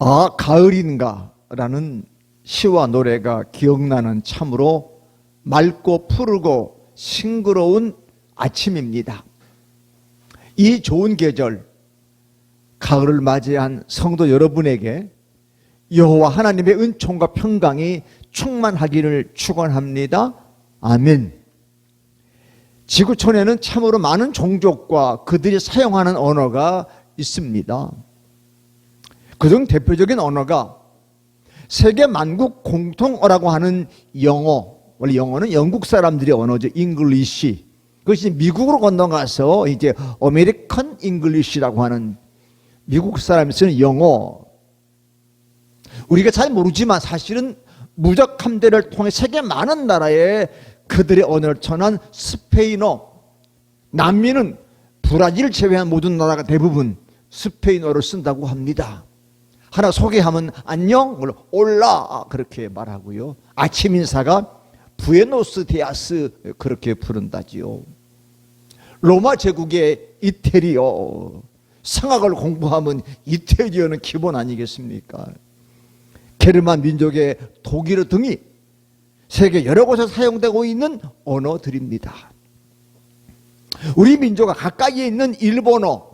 아, 가을인가 라는 시와 노래가 기억나는 참으로 맑고 푸르고 싱그러운 아침입니다. 이 좋은 계절, 가을을 맞이한 성도 여러분에게 여호와 하나님의 은총과 평강이 충만하기를 축원합니다. 아멘. 지구촌에는 참으로 많은 종족과 그들이 사용하는 언어가 있습니다. 그중 대표적인 언어가 세계 만국 공통어라고 하는 영어, 원래 영어는 영국 사람들의 언어죠. 잉글리시. 그것이 미국으로 건너가서 이제 아메리칸 잉글리시라고 하는 미국 사람이 쓰는 영어. 우리가 잘 모르지만 사실은 무적 함대를 통해 세계 많은 나라에 그들의 언어를 전한 스페인어, 남미는 브라질 제외한 모든 나라가 대부분 스페인어를 쓴다고 합니다. 하나 소개하면 안녕, 올라 그렇게 말하고요. 아침 인사가 부에노스 디아스 그렇게 부른다지요. 로마 제국의 이태리어, 성악을 공부하면 이태리어는 기본 아니겠습니까? 게르만 민족의 독일어 등이 세계 여러 곳에 사용되고 있는 언어들입니다. 우리 민족과 가까이에 있는 일본어,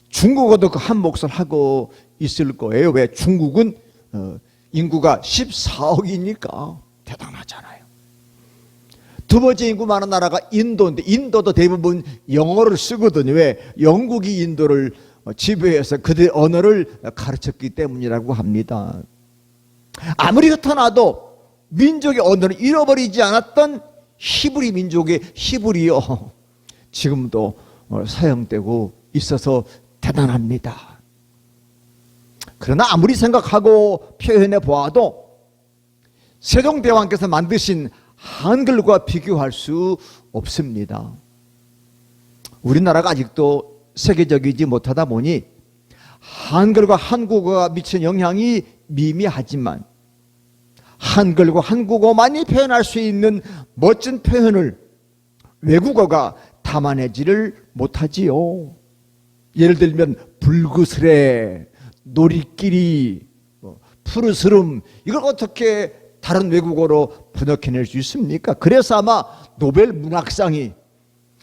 중국어도 그 한 몫을 하고 있을 거예요. 왜? 중국은 인구가 14억이니까 대단하잖아요. 두 번째 인구 많은 나라가 인도인데 인도도 대부분 영어를 쓰거든요. 왜? 영국이 인도를 지배해서 그들의 언어를 가르쳤기 때문이라고 합니다. 아무리 흩어놔도 민족의 언어를 잃어버리지 않았던 히브리 민족의 히브리어 지금도 사용되고 있어서 대단합니다. 그러나 아무리 생각하고 표현해 보아도 세종대왕께서 만드신 한글과 비교할 수 없습니다. 우리나라가 아직도 세계적이지 못하다 보니 한글과 한국어가 미치는 영향이 미미하지만 한글과 한국어만이 표현할 수 있는 멋진 표현을 외국어가 담아내지를 못하지요. 예를 들면 불그스레, 놀이끼리, 푸르스름, 이걸 어떻게 다른 외국어로 번역해낼 수 있습니까? 그래서 아마 노벨 문학상이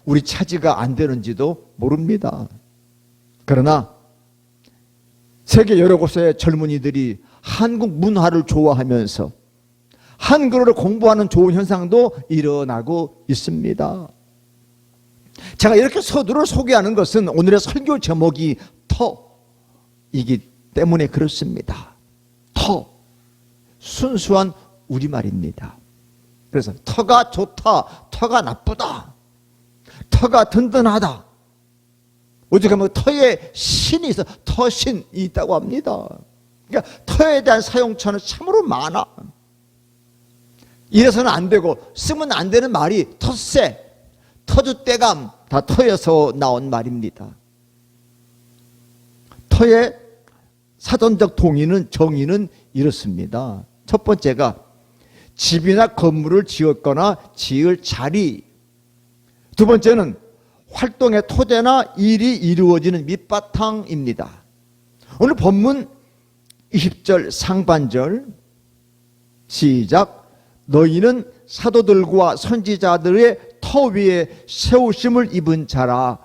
우리 차지가 안 되는지도 모릅니다. 그러나 세계 여러 곳의 젊은이들이 한국 문화를 좋아하면서 한글어를 공부하는 좋은 현상도 일어나고 있습니다. 제가 이렇게 서두를 소개하는 것은 오늘의 설교 제목이 터이기 때문에 그렇습니다. 터, 순수한 우리말입니다. 그래서 터가 좋다, 터가 나쁘다, 터가 든든하다. 오직 하면 터에 신이 있어, 터신이 있다고 합니다. 그러니까 터에 대한 사용처는 참으로 많아. 이래서는 안 되고 쓰면 안 되는 말이 텃세, 터줏대감, 다 터에서 나온 말입니다. 터의 사전적 정의는 이렇습니다. 첫 번째가 집이나 건물을 지었거나 지을 자리. 두 번째는 활동의 토대나 일이 이루어지는 밑바탕입니다. 오늘 본문 20절 상반절 시작. 너희는 사도들과 선지자들의 터 위에 세우심을 입은 자라.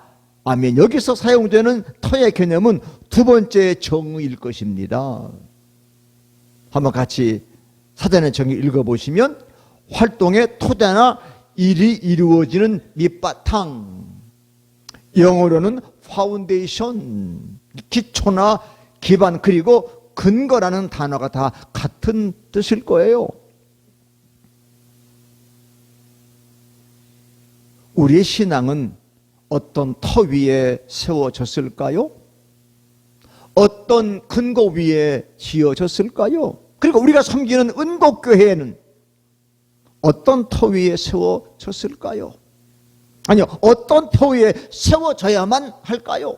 아멘. 여기서 사용되는 터의 개념은 두 번째 정의일 것입니다. 한번 같이 사전의 정의 읽어보시면 활동의 토대나 일이 이루어지는 밑바탕, 영어로는 파운데이션, 기초나 기반, 그리고 근거라는 단어가 다 같은 뜻일 거예요. 우리의 신앙은 어떤 터 위에 세워졌을까요? 어떤 근거 위에 지어졌을까요? 그리고 우리가 섬기는 은곡교회는 어떤 터 위에 세워졌을까요? 아니요, 어떤 터 위에 세워져야만 할까요?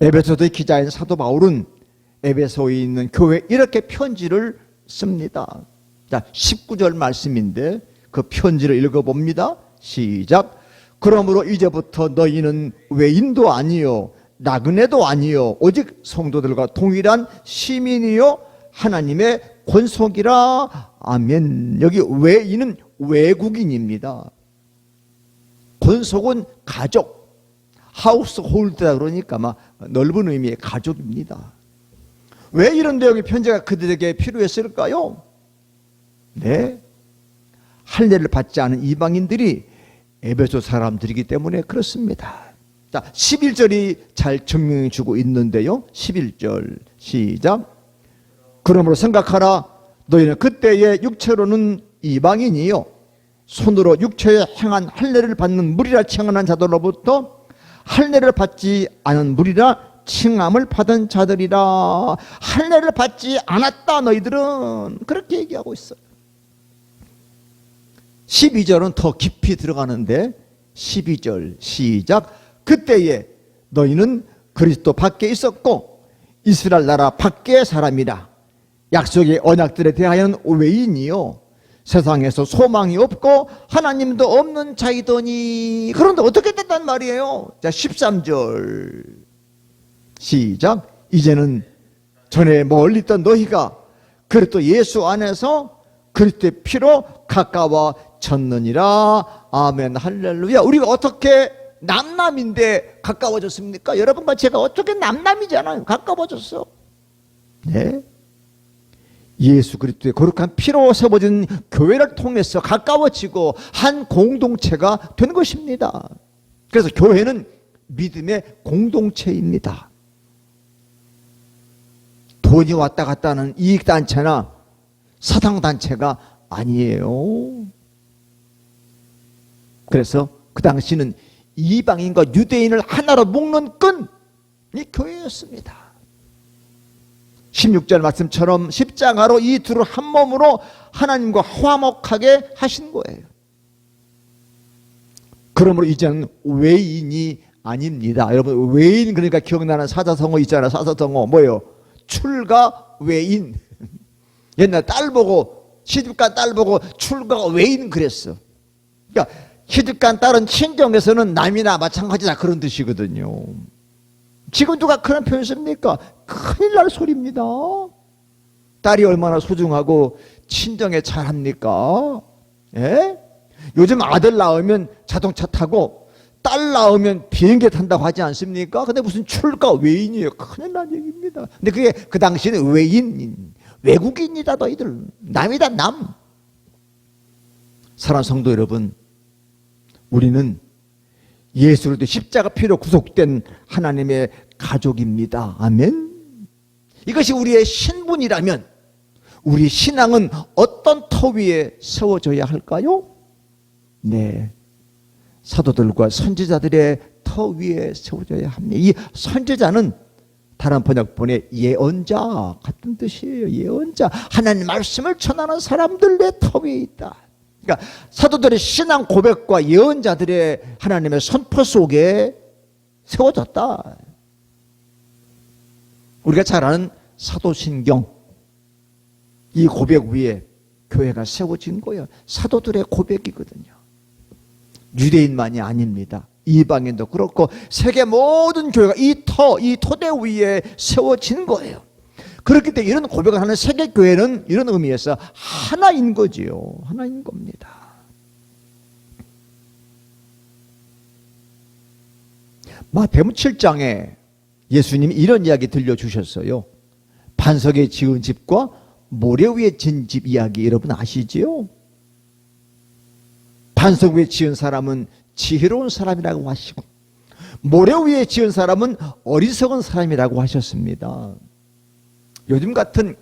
에베소서의 기자인 사도 바울은 에베소에 있는 교회에 이렇게 편지를 씁니다. 자, 19절 말씀인데 그 편지를 읽어봅니다. 시작. 그러므로 이제부터 너희는 외인도 아니요 나그네도 아니요 오직 성도들과 동일한 시민이요 하나님의 권속이라. 아멘. 여기 외인은 외국인입니다. 권속은 가족, 하우스 홀드다 그러니까 막 넓은 의미의 가족입니다. 왜 이런 내용의 편지가 그들에게 필요했을까요? 네, 할례를 받지 않은 이방인들이 에베소 사람들이기 때문에 그렇습니다. 자, 11절이 잘 증명해 주고 있는데요. 11절 시작. 그러므로 생각하라. 너희는 그때의 육체로는 이방인이요 손으로 육체에 행한 할례를 받는 무리라 칭하는 자들로부터 할례를 받지 않은 무리라 칭함을 받은 자들이라. 할례를 받지 않았다 너희들은. 그렇게 얘기하고 있어요. 12절은 더 깊이 들어가는데 12절 시작. 그때에 너희는 그리스도 밖에 있었고 이스라엘 나라 밖의 사람이라. 약속의 언약들에 대하여는 외인이요 세상에서 소망이 없고 하나님도 없는 자이더니. 그런데 어떻게 됐단 말이에요? 자, 13절 시작. 이제는 전에 멀리 있던 너희가 그리스도 예수 안에서 그리스도의 피로 가까워졌느니라. 아멘 할렐루야. 우리가 어떻게 남남인데 가까워졌습니까? 여러분과 제가 어떻게 남남이잖아요. 가까워졌어. 네, 예수 그리스도의 거룩한 피로 세워진 교회를 통해서 가까워지고 한 공동체가 된 것입니다. 그래서 교회는 믿음의 공동체입니다. 돈이 왔다 갔다 하는 이익단체나 사당단체가 아니에요. 그래서 그 당시는 이방인과 유대인을 하나로 묶는 끈이 교회였습니다. 16절 말씀처럼 십자가로 이 둘을 한 몸으로 하나님과 화목하게 하신 거예요. 그러므로 이제는 외인이 아닙니다. 여러분, 외인 그러니까 기억나는 사자성어 있잖아요. 사자성어 뭐예요? 출가 외인. 옛날 딸 보고, 시집간 딸 보고 출가가 외인 그랬어. 그러니까 시집간 딸은 친정에서는 남이나 마찬가지다 그런 뜻이거든요. 지금 누가 그런 표현 씁니까? 큰일 날 소리입니다. 딸이 얼마나 소중하고 친정에 잘합니까? 예? 요즘 아들 낳으면 자동차 타고 딸 낳으면 비행기 탄다고 하지 않습니까? 근데 무슨 출가 외인이에요. 큰일 난 얘기입니다. 근데 그게 그 당시에는 외인, 외국인이다 너희들. 남이다 남. 사랑하는 성도 여러분, 우리는 예수 그리스도 십자가 피로 구속된 하나님의 가족입니다. 아멘. 이것이 우리의 신분이라면 우리 신앙은 어떤 터 위에 세워져야 할까요? 네, 사도들과 선지자들의 터 위에 세워져야 합니다. 이 선지자는 다른 번역본의 예언자 같은 뜻이에요. 예언자, 하나님 말씀을 전하는 사람들의 터 위에 있다. 그러니까 사도들의 신앙 고백과 예언자들의 하나님의 선포 속에 세워졌다. 우리가 잘 아는 사도신경, 이 고백 위에 교회가 세워진 거예요. 사도들의 고백이거든요. 유대인만이 아닙니다. 이방인도 그렇고 세계 모든 교회가 이 토대 위에 세워진 거예요. 그렇기 때문에 이런 고백을 하는 세계 교회는 이런 의미에서 하나인 거지요. 하나인 겁니다. 마태복음 7장에 예수님이 이런 이야기 들려주셨어요. 반석에 지은 집과 모래 위에 지은 집 이야기 여러분 아시지요? 반석 위에 지은 사람은 지혜로운 사람이라고 하시고 모래 위에 지은 사람은 어리석은 사람이라고 하셨습니다. 요즘 같은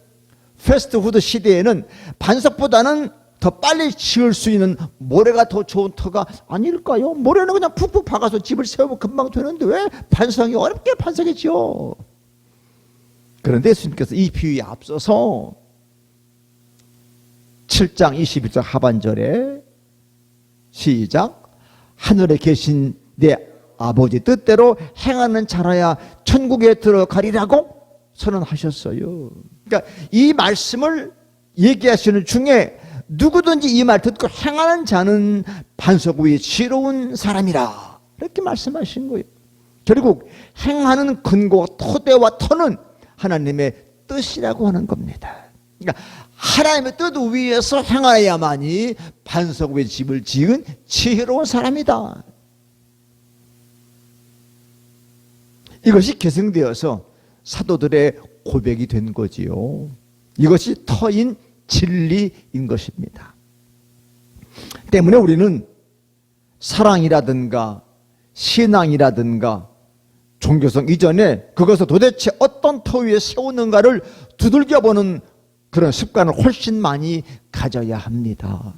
패스트푸드 시대에는 반석보다는 더 빨리 지을 수 있는 모래가 더 좋은 터가 아닐까요? 모래는 그냥 푹푹 박아서 집을 세우면 금방 되는데 왜 반석이 어렵게 반석에 지어? 그런데 예수님께서 이 비유에 앞서서 7장 21절 하반절에 시작. 하늘에 계신 내 아버지 뜻대로 행하는 자라야 천국에 들어가리라고 선언하셨어요. 그러니까 이 말씀을 얘기하시는 중에 누구든지 이 말 듣고 행하는 자는 반석 위에 지혜로운 사람이라 이렇게 말씀하신 거예요. 결국 행하는 근거, 토대와 터는 하나님의 뜻이라고 하는 겁니다. 그러니까 하나님의 뜻 위에서 행하여야만이 반석 위에 집을 지은 지혜로운 사람이다. 이것이 계승되어서 사도들의 고백이 된 거지요. 이것이 터인 진리인 것입니다. 때문에 우리는 사랑이라든가 신앙이라든가 종교성 이전에 그것을 도대체 어떤 터 위에 세우는가를 두들겨보는 그런 습관을 훨씬 많이 가져야 합니다.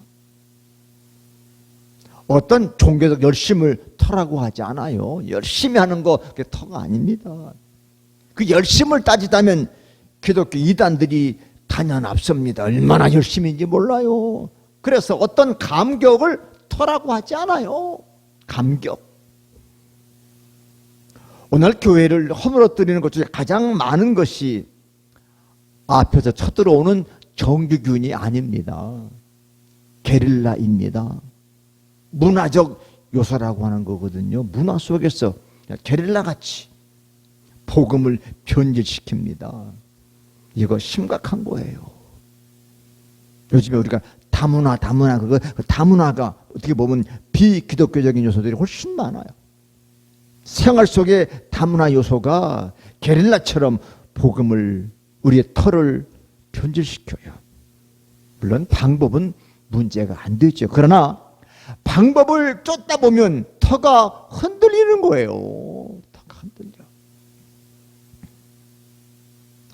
어떤 종교적 열심을 터라고 하지 않아요. 열심히 하는 거 그게 터가 아닙니다. 그 열심을 따지자면 기독교 이단들이 단연 앞섭니다. 얼마나 열심인지 몰라요. 그래서 어떤 감격을 터라고 하지 않아요. 감격. 오늘 교회를 허물어뜨리는 것 중에 가장 많은 것이 앞에서 쳐들어오는 정규균이 아닙니다. 게릴라입니다. 문화적 요소라고 하는 거거든요. 문화 속에서 게릴라같이 복음을 변질시킵니다. 이거 심각한 거예요. 요즘에 우리가 다문화 그거 다문화가 어떻게 보면 비기독교적인 요소들이 훨씬 많아요. 생활 속에 다문화 요소가 게릴라처럼 복음을 우리의 터를 변질시켜요. 물론 방법은 문제가 안 되죠. 그러나 방법을 쫓다 보면 터가 흔들리는 거예요. 터가 흔들려.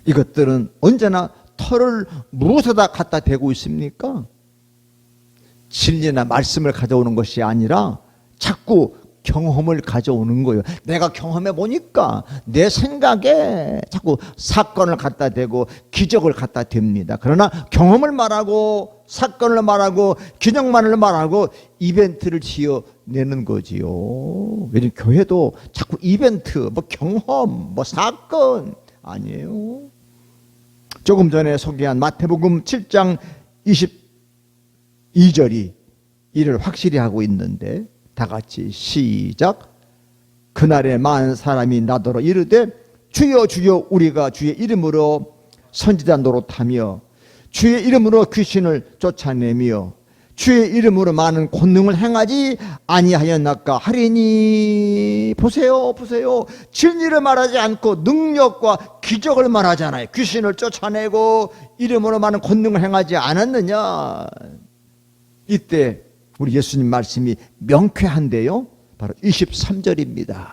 이것들은 언제나 터를 무엇에다 갖다 대고 있습니까? 진리나 말씀을 가져오는 것이 아니라 자꾸 경험을 가져오는 거예요. 내가 경험해 보니까 내 생각에 자꾸 사건을 갖다 대고 기적을 갖다 댑니다. 그러나 경험을 말하고 사건을 말하고 기적만을 말하고 이벤트를 지어내는 거지요. 요즘 교회도 자꾸 이벤트, 뭐 경험, 뭐 사건 아니에요. 조금 전에 소개한 마태복음 7장 22절이 이를 확실히 하고 있는데 다 같이 시작. 그날에 많은 사람이 나더러 이르되 주여 주여 우리가 주의 이름으로 선지자 노릇하며 주의 이름으로 귀신을 쫓아내며 주의 이름으로 많은 권능을 행하지 아니하였나까 하리니. 보세요 보세요. 진리를 말하지 않고 능력과 기적을 말하잖아요. 귀신을 쫓아내고 이름으로 많은 권능을 행하지 않았느냐. 이때 우리 예수님 말씀이 명쾌한데요. 바로 23절입니다.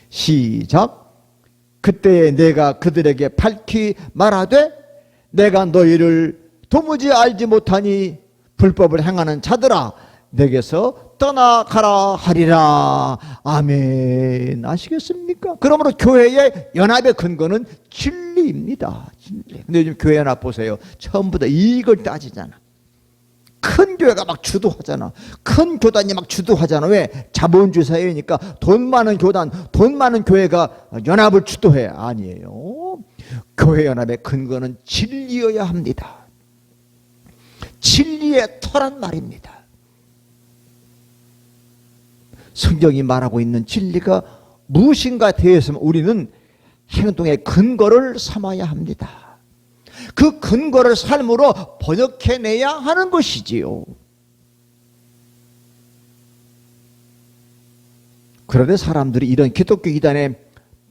시작. 그때에 내가 그들에게 밝히 말하되 내가 너희를 도무지 알지 못하니 불법을 행하는 자들아 내게서 떠나가라 하리라. 아멘. 아시겠습니까? 그러므로 교회의 연합의 근거는 진리입니다. 진리. 근데 요즘 교회 연합 보세요. 처음부터 이걸 따지잖아. 큰 교회가 막 주도하잖아. 큰 교단이 막 주도하잖아. 왜? 자본주의 사회니까 돈 많은 교단, 돈 많은 교회가 연합을 주도해. 아니에요. 교회 연합의 근거는 진리여야 합니다. 진리의 터란 말입니다. 성경이 말하고 있는 진리가 무엇인가 대해서 우리는 행동의 근거를 삼아야 합니다. 그 근거를 삶으로 번역해내야 하는 것이지요. 그런데 사람들이 이런 기독교 이단에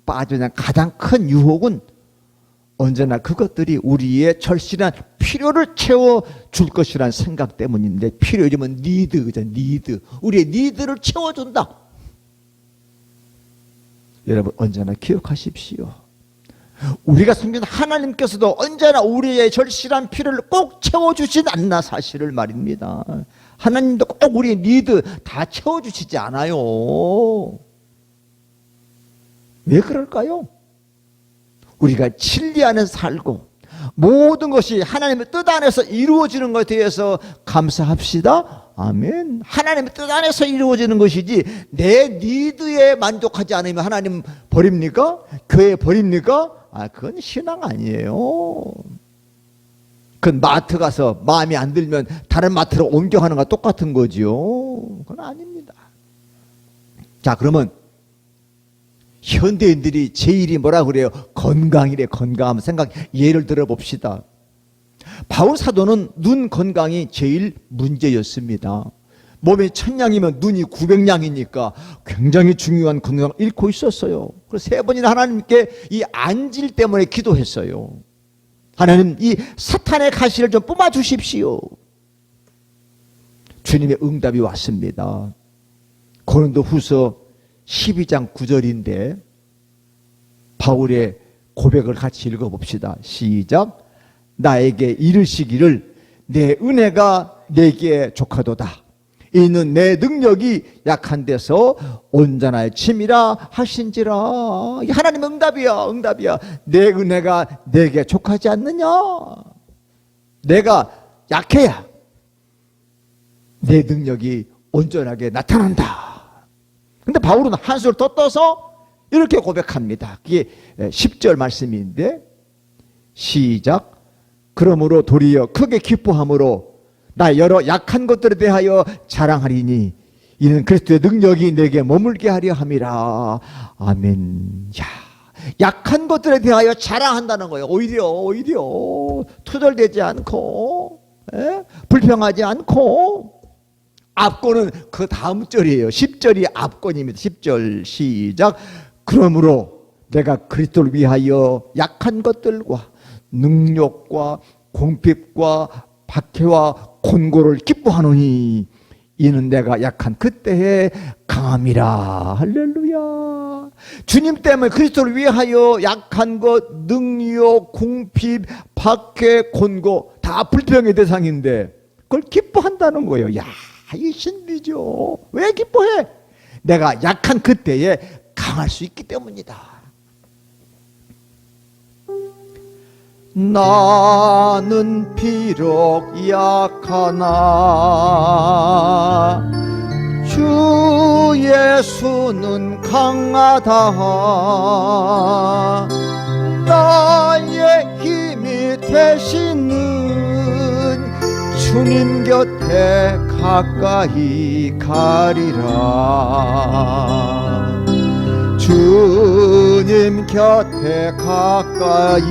빠지는 가장 큰 유혹은 언제나 그것들이 우리의 절실한 필요를 채워줄 것이라는 생각 때문인데, 필요 요즘은 니드죠. 니드. 우리의 니드를 채워준다. 여러분 언제나 기억하십시오. 우리가 섬기는 하나님께서도 언제나 우리의 절실한 필요를 꼭 채워주진 않나 사실을 말입니다. 하나님도 꼭 우리의 니드 다 채워주시지 않아요. 왜 그럴까요? 우리가 진리 안에서 살고 모든 것이 하나님의 뜻 안에서 이루어지는 것에 대해서 감사합시다. 아멘. 하나님의 뜻 안에서 이루어지는 것이지 내 니드에 만족하지 않으면 하나님 버립니까? 교회 버립니까? 그건 신앙 아니에요. 그건 마트 가서 마음에 안 들면 다른 마트로 옮겨가는 거와 똑같은 거지요. 그건 아닙니다. 자, 그러면 현대인들이 제일이 뭐라 그래요? 건강이래. 건강. 한번 예를 들어 봅시다. 바울 사도는 눈 건강이 제일 문제였습니다. 몸에 1000양이면 눈이 900양이니까 굉장히 중요한 건강을 잃고 있었어요. 그래서 3번이나 하나님께 이 안질 때문에 기도했어요. 하나님, 이 사탄의 가시를 좀 뿜어 주십시오. 주님의 응답이 왔습니다. 고린도후서 12장 9절인데 바울의 고백을 같이 읽어봅시다. 시작. 나에게 이르시기를 내 은혜가 내게 족하도다. 이는 내 능력이 약한 데서 온전하여 침이라 하신지라. 하나님의 응답이야. 응답이야. 내 은혜가 내게 족하지 않느냐. 내가 약해야 내 능력이 온전하게 나타난다. 근데 바울은 한술 더 떠서 이렇게 고백합니다. 그게 10절 말씀인데 시작. 그러므로 도리어 크게 기뻐함으로 나 여러 약한 것들에 대하여 자랑하리니 이는 그리스도의 능력이 내게 머물게 하려 함이라. 아멘. 야, 약한 것들에 대하여 자랑한다는 거예요. 오히려 투덜대지 않고 불평하지 않고. 앞권은 그 다음 절이에요. 10절이 앞권입니다. 10절 시작. 그러므로 내가 그리스도를 위하여 약한 것들과 능욕과 궁핍과 박해와 곤고를 기뻐하노니 이는 내가 약한 그때에 강함이라. 할렐루야. 주님 때문에 그리스도를 위하여 약한 것, 능욕, 궁핍, 박해, 곤고 다 불평의 대상인데 그걸 기뻐한다는 거예요. 야, 이 신비죠. 왜 기뻐해? 내가 약한 그때에 강할 수 있기 때문이다. 나는 비록 약하나 주 예수는 강하다. 나의 힘이 되시는 주님 곁에 가까이 가리라. 주님 곁에 가까이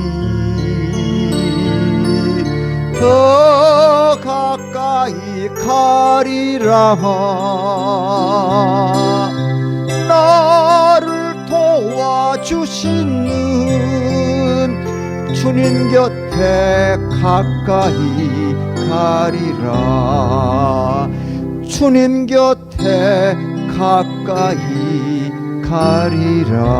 더 가까이 가리라. 나를 도와주시는 주님 곁에 가까이 가리라. 주님 곁에 가까이 가리라.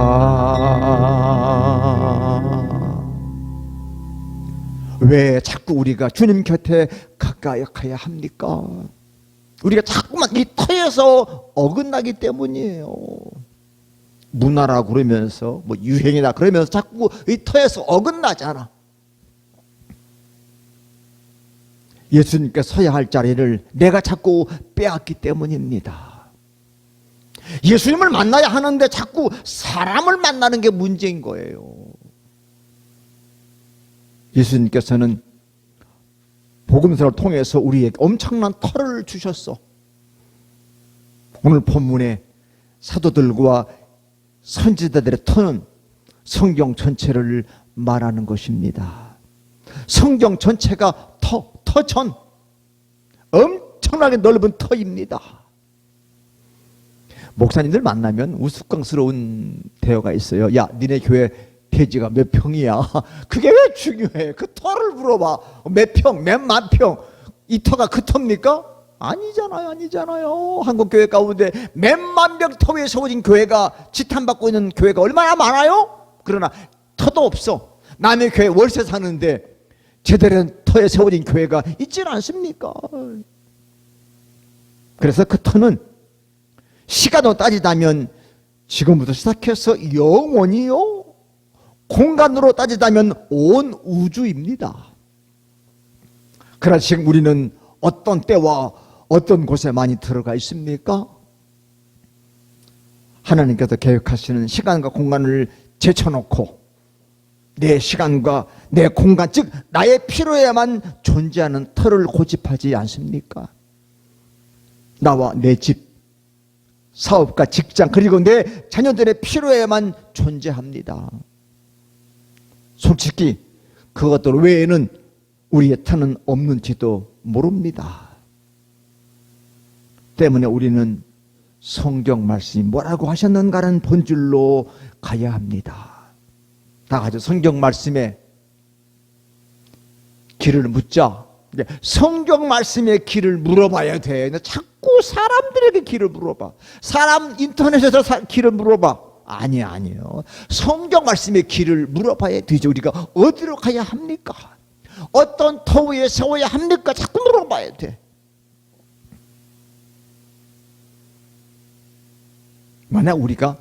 왜 자꾸 우리가 주님 곁에 가까이 가야 합니까? 우리가 자꾸만 이 터에서 어긋나기 때문이에요. 문화라 그러면서 뭐 유행이나 그러면서 자꾸 이 터에서 어긋나잖아. 예수님께 서야 할 자리를 내가 자꾸 빼앗기 때문입니다. 예수님을 만나야 하는데 자꾸 사람을 만나는 게 문제인 거예요. 예수님께서는 복음서를 통해서 우리에게 엄청난 터를 주셨어. 오늘 본문의 사도들과 선지자들의 터는 성경 전체를 말하는 것입니다. 성경 전체가 터전, 엄청나게 넓은 터입니다. 목사님들 만나면 우스꽝스러운 대화가 있어요. 야, 니네 교회 대지가 몇 평이야? 그게 왜 중요해? 그 터를 물어봐. 몇 평, 몇만 평. 이 터가 그 터입니까? 아니잖아요. 한국 교회 가운데 몇만 명 터 위에 세워진 교회가 지탄받고 있는 교회가 얼마나 많아요? 그러나 터도 없어. 남의 교회 월세 사는데 제대로 된 터에 세워진 교회가 있지는 않습니까? 그래서 그 터는 시간으로 따지자면 지금부터 시작해서 영원히요, 공간으로 따지자면 온 우주입니다. 그러나 지금 우리는 어떤 때와 어떤 곳에 많이 들어가 있습니까? 하나님께서 계획하시는 시간과 공간을 제쳐놓고 내 시간과 내 공간, 즉 나의 필요에만 존재하는 터를 고집하지 않습니까? 나와 내 집, 사업과 직장 그리고 내 자녀들의 필요에만 존재합니다. 솔직히 그것들 외에는 우리의 터는 없는지도 모릅니다. 때문에 우리는 성경 말씀이 뭐라고 하셨는가는 본질로 가야 합니다. 다 같이 성경 말씀에 길을 묻자. 성경 말씀의 길을 물어봐야 돼. 자꾸 사람들에게 길을 물어봐. 사람 인터넷에서 길을 물어봐. 아니에요. 성경 말씀의 길을 물어봐야 되죠. 우리가 어디로 가야 합니까? 어떤 터 위에 세워야 합니까? 자꾸 물어봐야 돼. 만약 우리가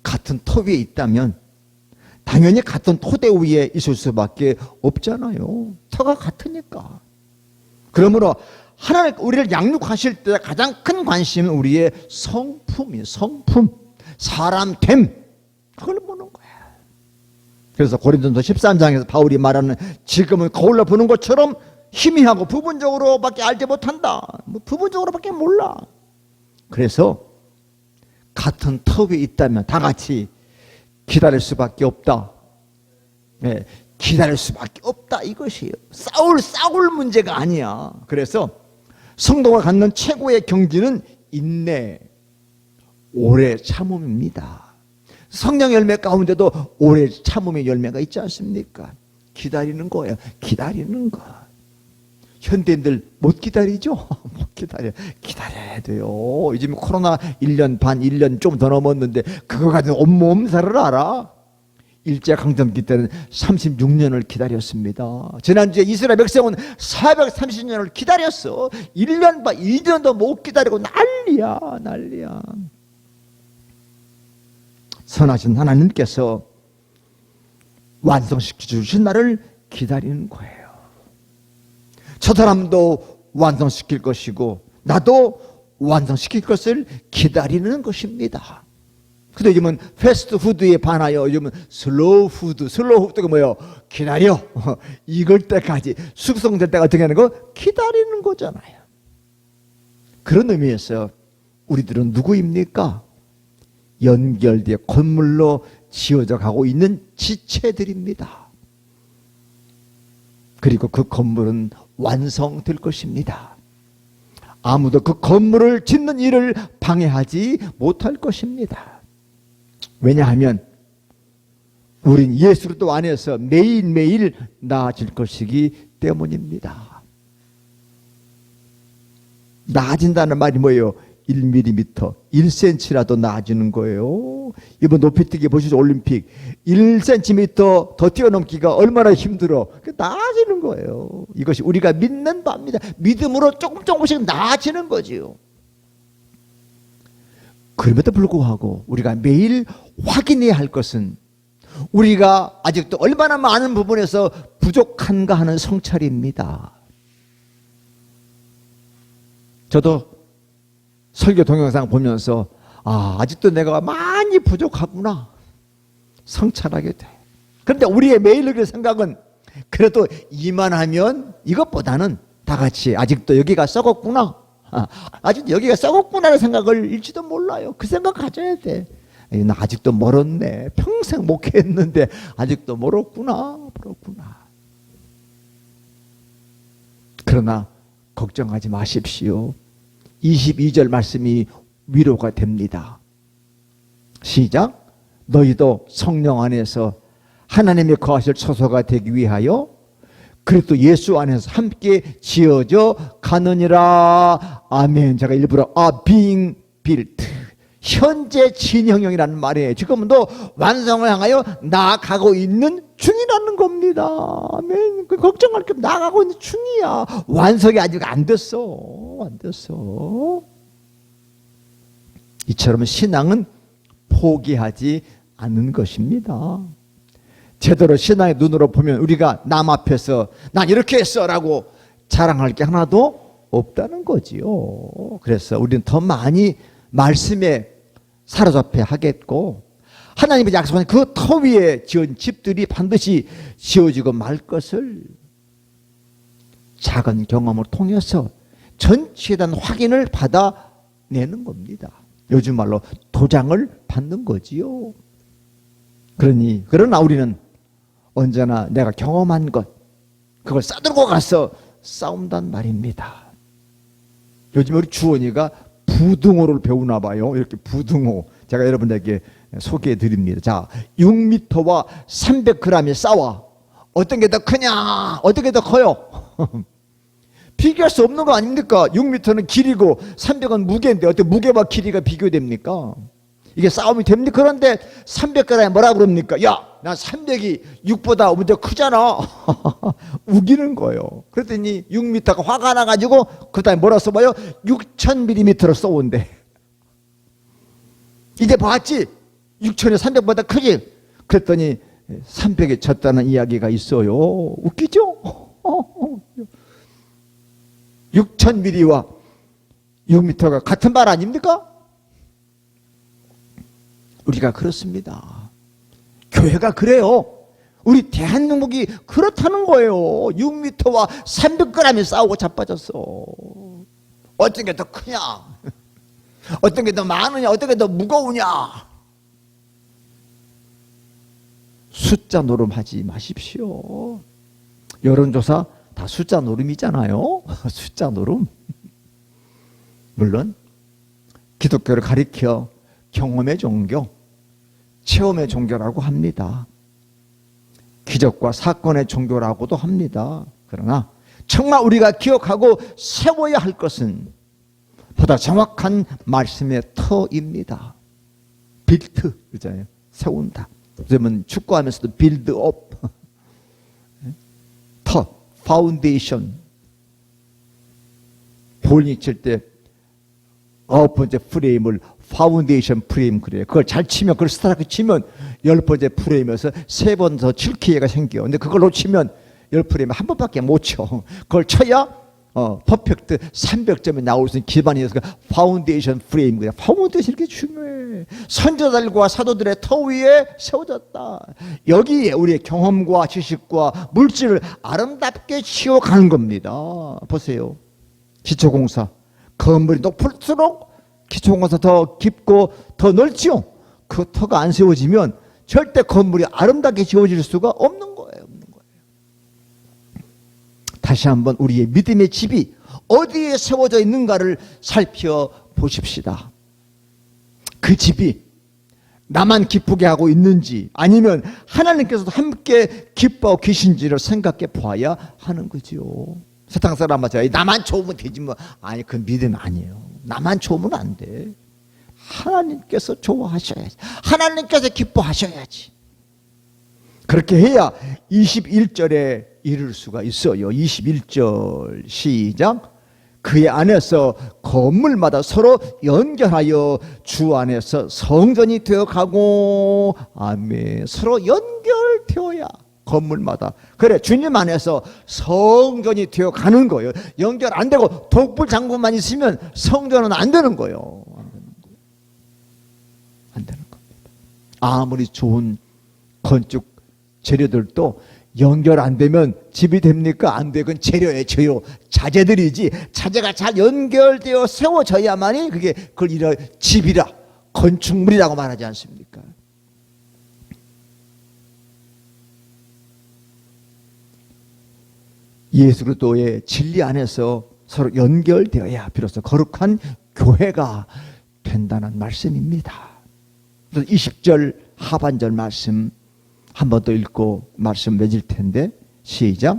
같은 터 위에 있다면 당연히 같은 토대 위에 있을 수밖에 없잖아요. 터가 같으니까. 그러므로 하나님 우리를 양육하실 때 가장 큰 관심은 우리의 성품이에요. 성품, 사람됨, 그걸 보는 거야. 그래서 고린도서 13장에서 바울이 말하는 지금은 거울로 보는 것처럼 희미하고 부분적으로밖에 알지 못한다. 부분적으로밖에 몰라. 그래서 같은 터 위에 있다면 다 같이 기다릴 수밖에 없다. 네, 기다릴 수밖에 없다 이것이에요. 싸울 문제가 아니야. 그래서 성도가 갖는 최고의 경지는 인내, 오래 참음입니다. 성령 열매 가운데도 오래 참음의 열매가 있지 않습니까? 기다리는 거예요. 기다리는 거. 현대인들 못 기다리죠? 못 기다려야 돼요. 요즘 코로나 1년 반, 1년 좀 더 넘었는데 그거 가지고 온몸살을 알아? 일제강점기 때는 36년을 기다렸습니다. 지난주에 이스라엘 백성은 430년을 기다렸어. 1년 반, 2년도 못 기다리고 난리야. 선하신 하나님께서 완성시켜 주신 날을 기다리는 거예요. 저 사람도 완성시킬 것이고 나도 완성시킬 것을 기다리는 것입니다. 근데 요즘은 패스트푸드에 반하여 요즘은 슬로우푸드가 뭐예요? 기다려. 익을 때까지 숙성될 때가 어떻게 하는 거? 기다리는 거잖아요. 그런 의미에서 우리들은 누구입니까? 연결되어 건물로 지어져 가고 있는 지체들입니다. 그리고 그 건물은 완성될 것입니다. 아무도 그 건물을 짓는 일을 방해하지 못할 것입니다. 왜냐하면 우린 예수 그리스도 안에서 매일매일 나아질 것이기 때문입니다. 나아진다는 말이 뭐예요? 1mm, 1cm라도 나아지는 거예요. 이번 높이뛰기 보시죠. 올림픽 1cm 더 뛰어넘기가 얼마나 힘들어. 나아지는 거예요. 이것이 우리가 믿는 바입니다. 믿음으로 조금씩 나아지는 거지요. 그럼에도 불구하고 우리가 매일 확인해야 할 것은 우리가 아직도 얼마나 많은 부분에서 부족한가 하는 성찰입니다. 저도 설교 동영상 보면서 아직도 내가 많이 부족하구나 성찰하게 돼. 그런데 우리의 매일의 생각은 그래도 이만하면 이것보다는 다 같이 아직도 여기가 썩었구나, 아직도 여기가 썩었구나라는 생각을 일지도 몰라요. 그 생각 가져야 돼. 나 아직도 멀었네. 평생 목회했는데 아직도 멀었구나. 그러나 걱정하지 마십시오. 22절 말씀이 위로가 됩니다. 시작. 너희도 성령 안에서 하나님의 거하실 처소가 되기 위하여 그리스도 예수 안에서 함께 지어져 가느니라. 아멘. 제가 일부러 being built, 현재 진행형이라는 말이에요. 지금도 완성을 향하여 나아가고 있는 중이라는 겁니다. 아멘. 걱정할 게 없어. 나아가고 있는 중이야. 완성이 아직 안 됐어. 이처럼 신앙은 포기하지 않는 것입니다. 제대로 신앙의 눈으로 보면 우리가 남 앞에서 난 이렇게 했어 라고 자랑할 게 하나도 없다는 거지요. 그래서 우리는 더 많이 말씀에 사로잡혀야 하겠고, 하나님의 약속한 그 터 위에 지은 집들이 반드시 지어지고 말 것을 작은 경험을 통해서 전치에 대한 확인을 받아내는 겁니다. 요즘 말로 도장을 받는 거지요. 그러나 우리는 언제나 내가 경험한 것, 그걸 싸들고 가서 싸운단 말입니다. 요즘 우리 주원이가 부등호를 배우나 봐요. 이렇게 부등호. 제가 여러분에게 소개해 드립니다. 자, 6m와 300g이 싸워. 어떤 게 더 크냐? 어떤 게 더 커요? 비교할 수 없는 거 아닙니까? 6m는 길이고 300은 무게인데 어떻게 무게와 길이가 비교됩니까? 이게 싸움이 됩니까? 그런데 300g이 뭐라 그럽니까? 야, 난 300이 6보다 먼저 크잖아. 우기는 거예요. 그랬더니 6m가 화가 나가지고 그 다음에 뭐라 써봐요? 6000mm로 써온대. 이제 봤지? 6000이 300보다 크지? 그랬더니 300에 졌다는 이야기가 있어요. 웃기죠? 6000mm와 6m가 같은 말 아닙니까? 우리가 그렇습니다. 교회가 그래요. 우리 대한민국이 그렇다는 거예요. 6m와 300g이 싸우고 자빠졌어. 어떤 게 더 크냐? 어떤 게 더 많으냐? 어떤 게 더 무거우냐? 숫자 노름하지 마십시오. 여론조사 다 숫자 노름이잖아요. 숫자 노름. 물론 기독교를 가리켜 경험의 종교, 체험의 종교라고 합니다. 기적과 사건의 종교라고도 합니다. 그러나 정말 우리가 기억하고 세워야 할 것은 보다 정확한 말씀의 터입니다. 빌트, 그잖아요. 세운다. 요즘은 축구하면서도 빌드업, 터, 파운데이션. 볼링 칠 때 9번째 프레임을 파운데이션 프레임 그래요. 그걸 잘 치면, 그걸 스트라이크 치면 10번째 프레임에서 3번 더 칠 기회가 생겨요. 근데 그걸 놓치면 10프레임에 한 번밖에 못 쳐. 그걸 쳐야 퍼펙트 300점이 나올 수 있는 기반이어서 파운데이션 프레임 그래. 파운데이션 이렇게 중요해. 선조들과 사도들의 터 위에 세워졌다. 여기에 우리의 경험과 지식과 물질을 아름답게 치워가는 겁니다. 보세요. 기초공사. 건물이 높을수록 기초공사 더 깊고 더 넓지요. 그 터가 안 세워지면 절대 건물이 아름답게 지어질 수가 없는 거예요. 다시 한번 우리의 믿음의 집이 어디에 세워져 있는가를 살펴보십시다. 그 집이 나만 기쁘게 하고 있는지 아니면 하나님께서도 함께 기뻐하고 계신지를 생각해 봐야 하는 거죠. 세상 사람 맞아요. 나만 좋으면 되지 뭐. 아니, 그 믿음 아니에요. 나만 좋으면 안 돼. 하나님께서 좋아하셔야지. 하나님께서 기뻐하셔야지. 그렇게 해야 21절에 이룰 수가 있어요. 21절 시작. 그의 안에서 건물마다 서로 연결하여 주 안에서 성전이 되어가고, 아멘. 서로 연결되어야 건물마다. 그래, 주님 안에서 성전이 되어가는 거예요. 연결 안 되고 독불 장구만 있으면 성전은 안 되는 거예요. 안 되는 겁니다. 아무리 좋은 건축 재료들도 연결 안 되면 집이 됩니까? 안 돼. 그건 재료예요, 재료. 자재들이지. 자재가 잘 연결되어 세워져야만이 그걸 이런 집이라, 건축물이라고 말하지 않습니까? 예수 그리스도의 진리 안에서 서로 연결되어야 비로소 거룩한 교회가 된다는 말씀입니다. 20절 하반절 말씀 한 번 더 읽고 말씀 맺을 텐데 시작.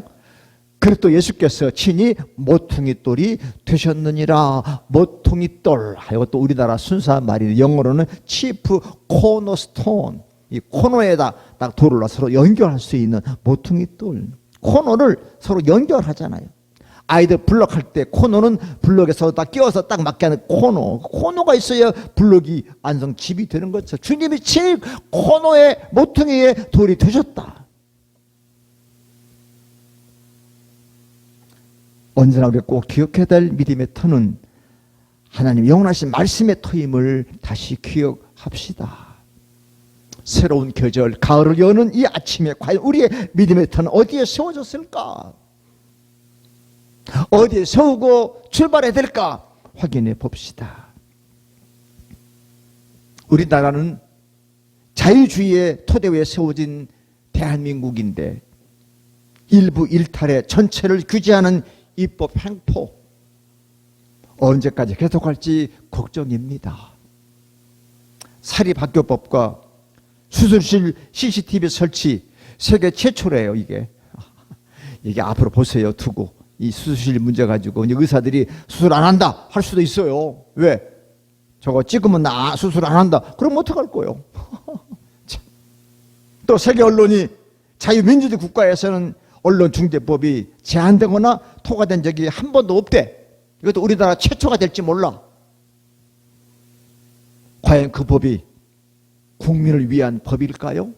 그리스도 예수께서 친히 모퉁이 돌이 되셨느니라. 모퉁이 돌. 이것도 우리나라 순수한 말이에요. 영어로는 chief cornerstone. 이 코너에다 딱 돌을 놔서 서로 연결할 수 있는 모퉁이 돌. 코너를 서로 연결하잖아요. 아이들 블럭 할 때 코너는 블럭에서 딱 끼워서 딱 맞게 하는 코너. 코너가 있어야 블럭이 완성 집이 되는 거죠. 주님이 친히 코너에 모퉁이에 돌이 되셨다. 언제나 우리가 꼭 기억해야 될 믿음의 터는 하나님 영원하신 말씀의 터임을 다시 기억합시다. 새로운 계절, 가을을 여는 이 아침에 과연 우리의 믿음의 터는 어디에 세워졌을까? 어디에 세우고 출발해야 될까? 확인해 봅시다. 우리나라는 자유주의의 토대 위에 세워진 대한민국인데 일부 일탈에 전체를 규제하는 입법 횡포 언제까지 계속할지 걱정입니다. 사립학교법과 수술실 CCTV 설치 세계 최초래요. 이게 앞으로 보세요. 두고 이 수술실 문제 가지고 의사들이 수술 안 한다 할 수도 있어요. 왜? 저거 찍으면 나 수술 안 한다. 그럼 어떡할 거예요? 또 세계 언론이 자유민주주의 국가에서는 언론중재법이 제한되거나 통과된 적이 한 번도 없대. 이것도 우리나라 최초가 될지 몰라. 과연 그 법이 국민을 위한 법일까요?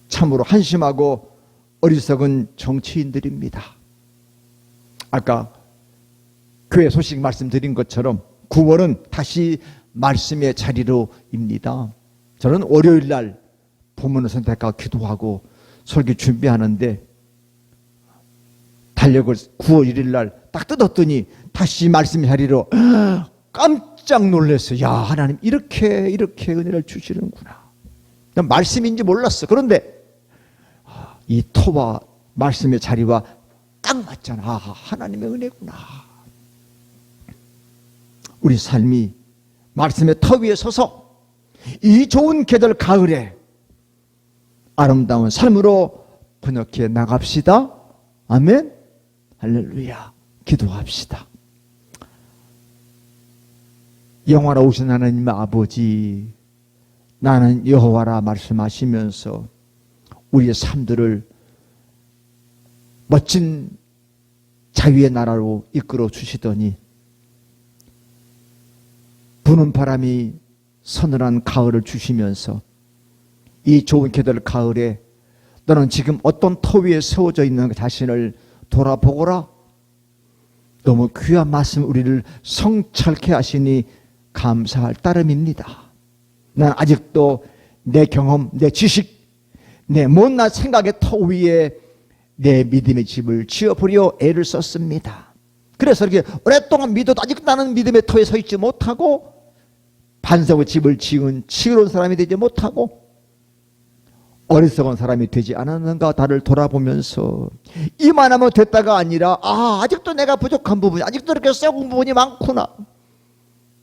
참으로 한심하고 어리석은 정치인들입니다. 아까 교회 소식 말씀드린 것처럼 9월은 다시 말씀의 자리로입니다. 저는 월요일 날 본문을 선택하고 기도하고 설교 준비하는데 달력을 9월 1일 날 딱 뜯었더니 다시 말씀의 자리로 깜짝 놀랐어요. 야, 하나님 이렇게 은혜를 주시는구나. 난 말씀인지 몰랐어. 그런데 이 터와 말씀의 자리와 딱 맞잖아. 하나님의 은혜구나. 우리 삶이 말씀의 터 위에 서서 이 좋은 계절 가을에 아름다운 삶으로 번역해 나갑시다. 아멘. 할렐루야. 기도합시다. 영화로우신 하나님 아버지, 나는 여호와라 말씀하시면서 우리의 삶들을 멋진 자유의 나라로 이끌어 주시더니 부는 바람이 서늘한 가을을 주시면서 이 좋은 계절 가을에 너는 지금 어떤 터 위에 세워져 있는 자신을 돌아보거라. 너무 귀한 말씀 우리를 성찰케 하시니 감사할 따름입니다. 난 아직도 내 경험, 내 지식, 내 못난 생각의 터 위에 내 믿음의 집을 지어보려 애를 썼습니다. 그래서 이렇게 오랫동안 믿어도 아직 나는 믿음의 터에 서 있지 못하고 반석의 집을 지은 지혜로운 사람이 되지 못하고 어리석은 사람이 되지 않았는가 나를 돌아보면서 이만하면 됐다가 아니라 아직도 내가 부족한 부분이 아직도 이렇게 썩은 부분이 많구나.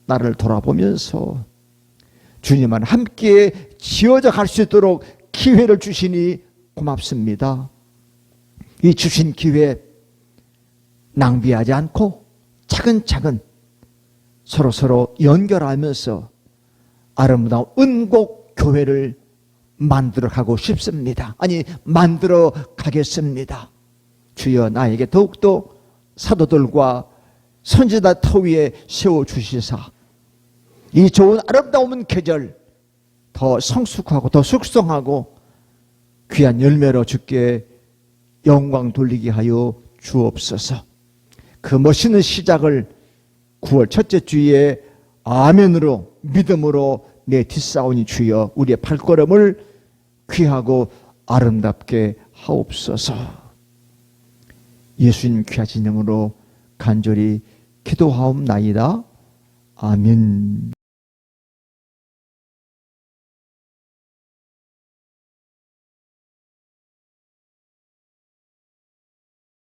나를 돌아보면서 주님만 함께 지어져 갈 수 있도록 기회를 주시니 고맙습니다. 이 주신 기회 낭비하지 않고 차근차근 서로 연결하면서 아름다운 은곡 교회를 만들어 가고 싶습니다. 아니 만들어 가겠습니다. 주여 나에게 더욱더 사도들과 선지자 터 위에 세워주시사 이 좋은 아름다운 계절 더 성숙하고 더 숙성하고 귀한 열매로 주께 영광 돌리게 하여 주옵소서. 그 멋있는 시작을 9월 첫째 주에 아멘으로 믿음으로 내 뒷사운이 주여 우리의 발걸음을 귀하고 아름답게 하옵소서. 예수님 귀하신 이름으로 간절히 기도하옵나이다. 아멘.